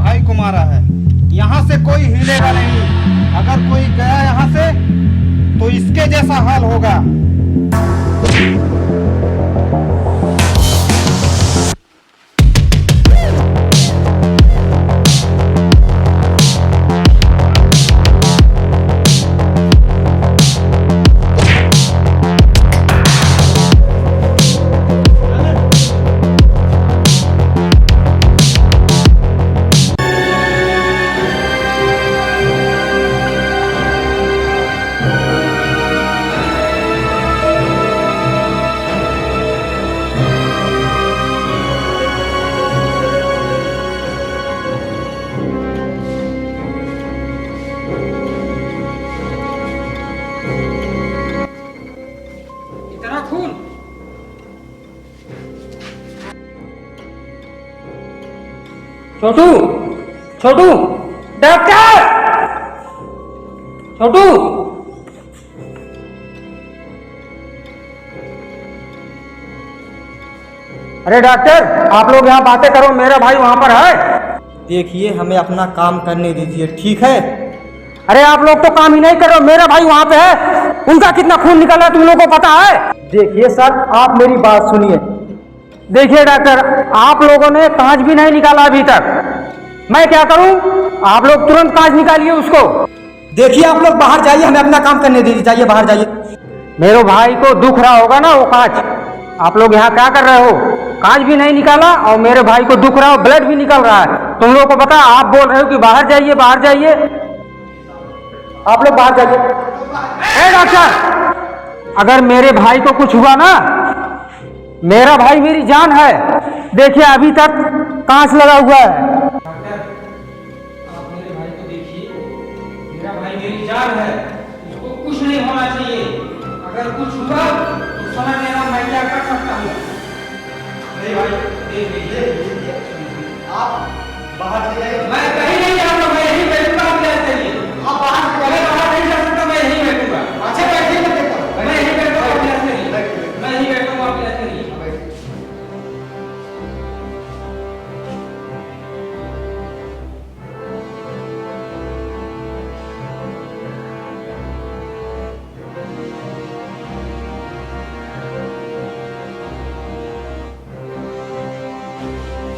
भाई को मारा है। यहाँ से कोई हिलेगा नहीं। अगर कोई गया यहाँ से तो इसके जैसा हाल होगा। छोटू, छोटू, डॉक्टर, छोटू। अरे डॉक्टर, आप लोग यहाँ बातें करो, मेरा भाई वहां पर है। देखिए, हमें अपना काम करने दीजिए, ठीक है? अरे आप लोग तो काम ही नहीं करो, मेरा भाई वहां पे है। उनका कितना खून निकला तुम लोगों को पता है? देखिए सर, आप मेरी बात सुनिए। देखिए डॉक्टर, आप लोगों ने कांच भी नहीं निकाला अभी तक। मैं क्या करूं? आप लोग तुरंत कांच निकालिए उसको। देखिए, आप लोग बाहर जाइए, हमें अपना काम करने दीजिए। जाइए, बाहर जाइए। मेरे भाई को दुख रहा होगा ना वो कांच। आप लोग यहाँ क्या कर रहे हो? कांच भी नहीं निकाला और मेरे भाई को दुख रहा हो, ब्लड भी निकल रहा है। तुम लोगों को पता, आप बोल रहे हो कि बाहर जाइए, बाहर जाइए। आप लोग बाहर जाइए। डॉक्टर, अगर मेरे भाई को कुछ हुआ ना, मेरा भाई मेरी जान है। देखिए अभी तक कांच लगा हुआ है। डॉक्टर, आप मेरे भाई को देखिए, मेरा भाई मेरी जान है, उसको कुछ नहीं होना चाहिए। अगर कुछ हुआ तो समझ लेना मैं क्या कर सकता हूँ। मेरे भाई देख लीजिए, आप बाहर जाइए। मैं कहीं नहीं जाऊंगा, मैं यहीं बैठूंगा। आप क्या चाहिए? आप बाहर बाहर नहीं जा सकता, मैं यहीं बैठूंगा। अच्छा बैठिए, मैं देखता हूँ। मैं यहीं बैठूंगा, आप क्या करिए? मैं यहीं बैठूंगा, आप क्या करिए?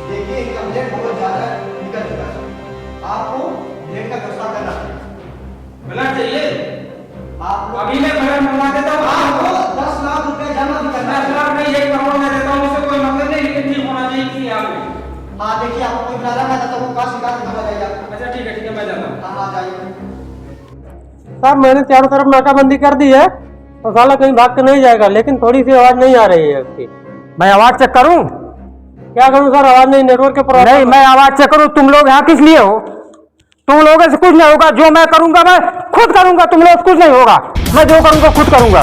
देखिए, इनका ब्लड बहुत ज्यादा निकल चुका है। आपको ब्लड का व्यवस्था करना है। ब्लड चाहिए? आप अभी मैं ब्लड मंगवा देता हूँ। आपको 10 लाख रुपए जमा भी करना 10 है। लाख नहीं, 1 करोड़ में देता हूँ, उससे कोई मतलब नहीं, लेकिन ठीक होना चाहिए किसी हाल में। हाँ, देखिए, आपको कोई प्रॉब्लम है तो वो काश शिकायत करना जाइए आप। अच्छा ठीक है, मैं जाता हूँ। हाँ, जाइए। साहब, मैंने चारों तरफ नाकाबंदी कर दी है और साला कहीं भाग के नहीं जाएगा, लेकिन थोड़ी सी आवाज नहीं आ रही है उसकी। मैं आवाज चेक करूं? क्या करूं सर? आवाज नहीं, नेटवर्क के प्रॉब्लम। नहीं, मैं आवाज चेक करूं। तुम लोग यहाँ किस लिए हो? तुम लोगों से कुछ नहीं होगा। जो मैं करूंगा मैं खुद करूंगा, तुम लोग कुछ नहीं होगा। मैं जो करूंगा खुद करूंगा।